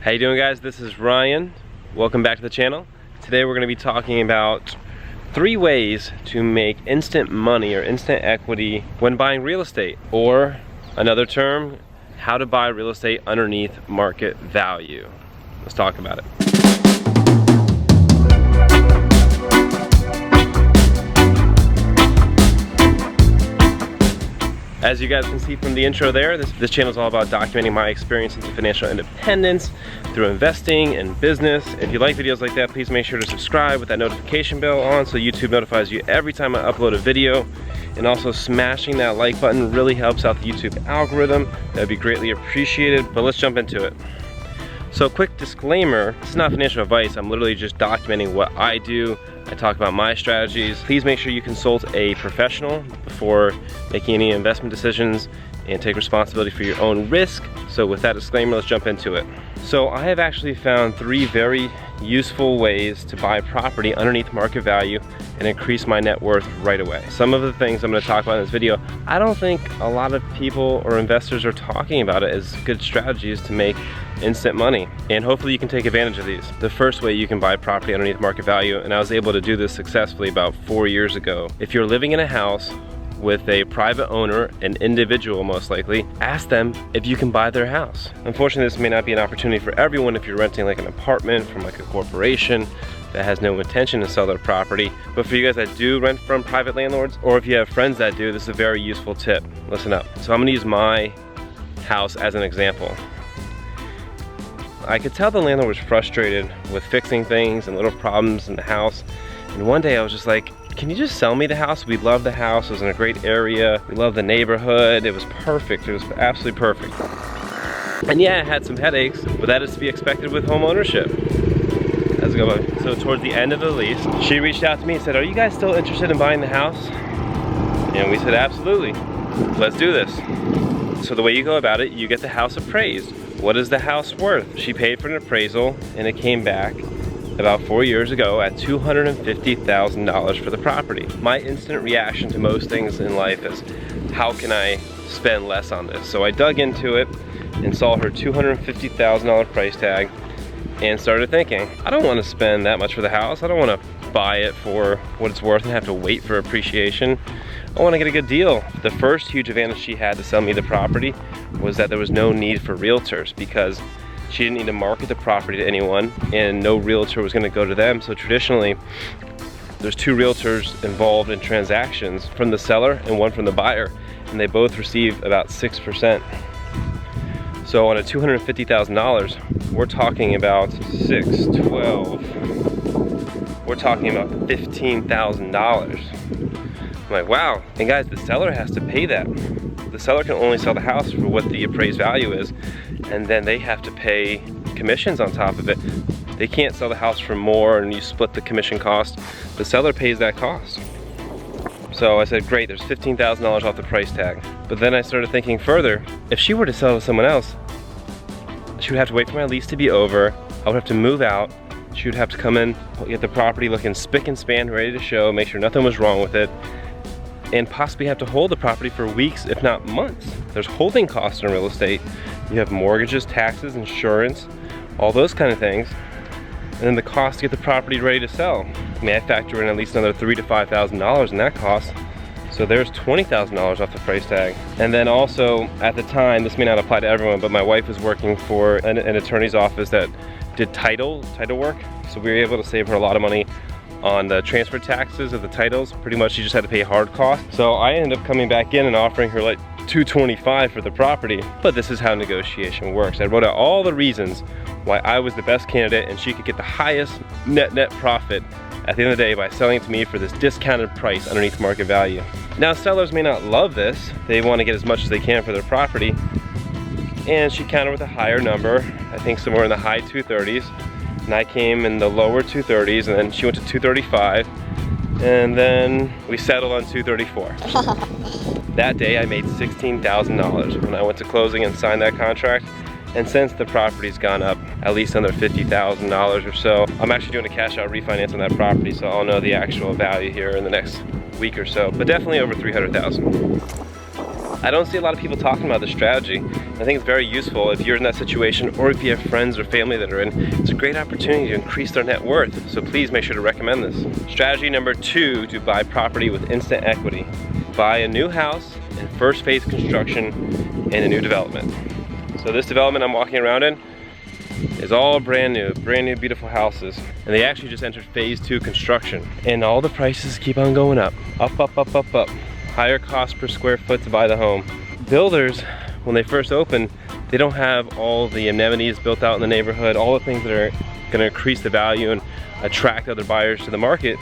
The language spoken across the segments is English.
How you doing, guys? This is Ryan. Welcome back to the channel. Today we're going to be talking about 3 ways to make instant money or instant equity when buying real estate, or another term, how to buy real estate underneath market value. Let's talk about it. As you guys can see from the intro there, this channel is all about documenting my experience into financial independence through investing and business. If you like videos like that, please make sure to subscribe with that notification bell on so YouTube notifies you every time I upload a video. And also smashing that like button really helps out the YouTube algorithm. That'd be greatly appreciated, but let's jump into it. So quick disclaimer, this is not financial advice. I'm literally just documenting what I do. I talk about my strategies. Please make sure you consult a professional before making any investment decisions and take responsibility for your own risk. So with that disclaimer, let's jump into it. So I have actually found 3 very useful ways to buy property underneath market value and increase my net worth right away. Some of the things I'm going to talk about in this video, I don't think a lot of people or investors are talking about it as good strategies to make instant money, and hopefully you can take advantage of these. The first way you can buy property underneath market value, and I was able to do this successfully about 4 years ago. If you're living in a house with a private owner, an individual most likely, ask them if you can buy their house. Unfortunately, this may not be an opportunity for everyone if you're renting like an apartment from like a corporation that has no intention to sell their property. But for you guys that do rent from private landlords, or if you have friends that do, this is a very useful tip. Listen up. So I'm gonna use my house as an example. I could tell the landlord was frustrated with fixing things and little problems in the house. And one day I was just like, can you just sell me the house? We love the house, it was in a great area. We love the neighborhood, it was perfect, it was absolutely perfect. And yeah, it had some headaches, but that is to be expected with home ownership. How's it going? So towards the end of the lease, she reached out to me and said, are you guys still interested in buying the house? And we said, absolutely, let's do this. So the way you go about it, you get the house appraised. What is the house worth? She paid for an appraisal and it came back about 4 years ago at $250,000 for the property. My instant reaction to most things in life is, how can I spend less on this? So I dug into it and saw her $250,000 price tag and started thinking, I don't want to spend that much for the house. I don't want to buy it for what it's worth and have to wait for appreciation. I want to get a good deal. The first huge advantage she had to sell me the property was that there was no need for realtors, because she didn't need to market the property to anyone and no realtor was going to go to them. So traditionally, there's 2 realtors involved in transactions, from the seller and one from the buyer, and they both receive about 6%. So on a $250,000, we're talking about 6, 12, we're talking about $15,000. I'm like, wow. And guys, the seller has to pay that. The seller can only sell the house for what the appraised value is, and then they have to pay commissions on top of it. They can't sell the house for more and you split the commission cost. The seller pays that cost. So I said, great, there's $15,000 off the price tag. But then I started thinking further, if she were to sell to someone else, she would have to wait for my lease to be over. I would have to move out. She would have to come in, get the property looking spick and span, ready to show, make sure nothing was wrong with it, and possibly have to hold the property for weeks, if not months. There's holding costs in real estate. You have mortgages, taxes, insurance, all those kind of things. And then the cost to get the property ready to sell. I mean, I factor in at least another $3,000 to $5,000 in that cost. So there's $20,000 off the price tag. And then also, at the time, this may not apply to everyone, but my wife was working for an attorney's office that did title work. So we were able to save her a lot of money on the transfer taxes of the titles. Pretty much she just had to pay hard cost. So I ended up coming back in and offering her like $225,000 for the property. But this is how negotiation works. I wrote out all the reasons why I was the best candidate and she could get the highest net profit at the end of the day by selling it to me for this discounted price underneath market value. Now, sellers may not love this. They want to get as much as they can for their property. And she countered with a higher number, I think somewhere in the high 230s. And I came in the lower 230s, and then she went to 235, and then we settled on 234. That day I made $16,000 when I went to closing and signed that contract. And since the property's gone up at least another $50,000 or so, I'm actually doing a cash out refinance on that property, so I'll know the actual value here in the next week or so, but definitely over $300,000. I don't see a lot of people talking about this strategy. I think it's very useful if you're in that situation, or if you have friends or family that are in. It's a great opportunity to increase their net worth, so please make sure to recommend this. Strategy number 2 to buy property with instant equity. Buy a new house in first phase construction in a new development. So this development I'm walking around in is all brand new beautiful houses. And they actually just entered phase 2 construction. And all the prices keep on going up. Up, up, up, up, up. Higher cost per square foot to buy the home. Builders, when they first open, they don't have all the amenities built out in the neighborhood, all the things that are gonna increase the value and attract other buyers to the market.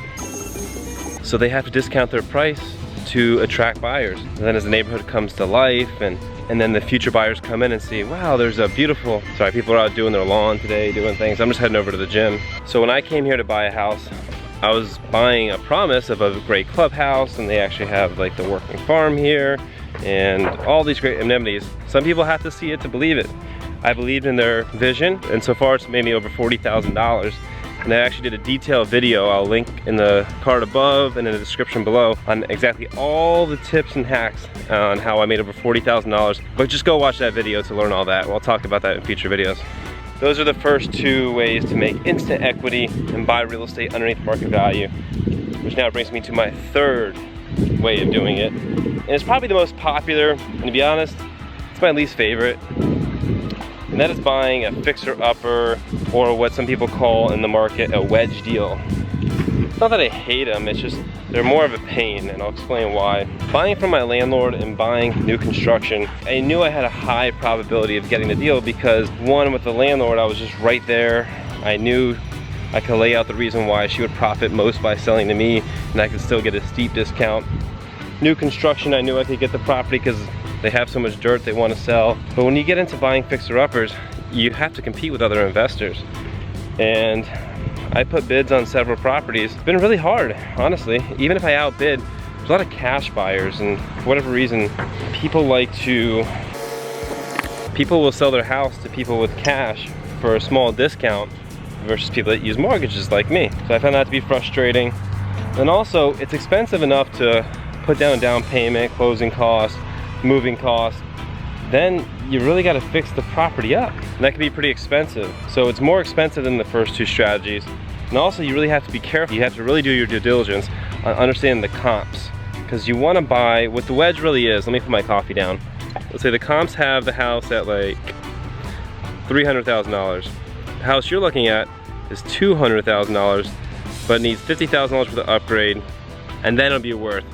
So they have to discount their price to attract buyers. And then as the neighborhood comes to life, and then the future buyers come in and see, wow, there's a beautiful, sorry, people are out doing their lawn today, doing things. I'm just heading over to the gym. So when I came here to buy a house, I was buying a promise of a great clubhouse, and they actually have like the working farm here and all these great amenities. Some people have to see it to believe it. I believed in their vision, and so far it's made me over $40,000. And I actually did a detailed video I'll link in the card above and in the description below on exactly all the tips and hacks on how I made over $40,000. But just go watch that video to learn all that. We'll talk about that in future videos. Those are the first 2 ways to make instant equity and buy real estate underneath market value, which now brings me to my 3rd way of doing it. And it's probably the most popular, and to be honest, it's my least favorite. And that is buying a fixer-upper, or what some people call in the market a wedge deal. It's not that I hate them, it's just they're more of a pain, and I'll explain why. Buying from my landlord and buying new construction, I knew I had a high probability of getting the deal because, one, with the landlord, I was just right there. I knew I could lay out the reason why she would profit most by selling to me, and I could still get a steep discount. New construction, I knew I could get the property because they have so much dirt they want to sell. But when you get into buying fixer-uppers, you have to compete with other investors. And I put bids on several properties. It's been really hard, honestly. Even if I outbid, there's a lot of cash buyers, and for whatever reason, people will sell their house to people with cash for a small discount versus people that use mortgages like me. So I found that to be frustrating. And also, it's expensive enough to put down down payment, closing costs, moving costs. Then you really got to fix the property up, and that can be pretty expensive. So it's more expensive than the first 2 strategies. And also, you really have to be careful. You have to really do your due diligence on understanding the comps, because you want to buy what the wedge really is. Let me put my coffee down. Let's say the comps have the house at like $300,000. The house you're looking at is $200,000, but needs $50,000 for the upgrade, and then it'll be worth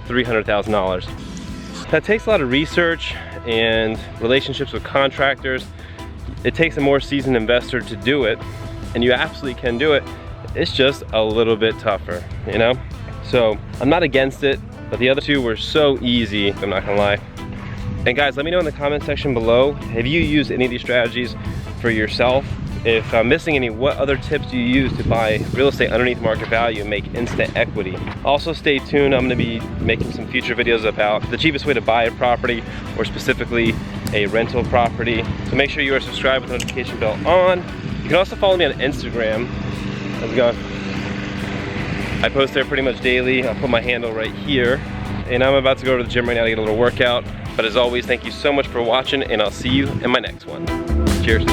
$300,000. That takes a lot of research and relationships with contractors. It takes a more seasoned investor to do it, and you absolutely can do it. It's just a little bit tougher, you know? So I'm not against it, but the other 2 were so easy, I'm not gonna lie. And guys, let me know in the comment section below, have you used any of these strategies for yourself? If I'm missing any, what other tips do you use to buy real estate underneath market value and make instant equity? Also stay tuned, I'm gonna be making some future videos about the cheapest way to buy a property, or specifically a rental property. So make sure you are subscribed with the notification bell on. You can also follow me on Instagram. How's it going? I post there pretty much daily. I'll put my handle right here. And I'm about to go to the gym right now to get a little workout. But as always, thank you so much for watching, and I'll see you in my next one. Cheers.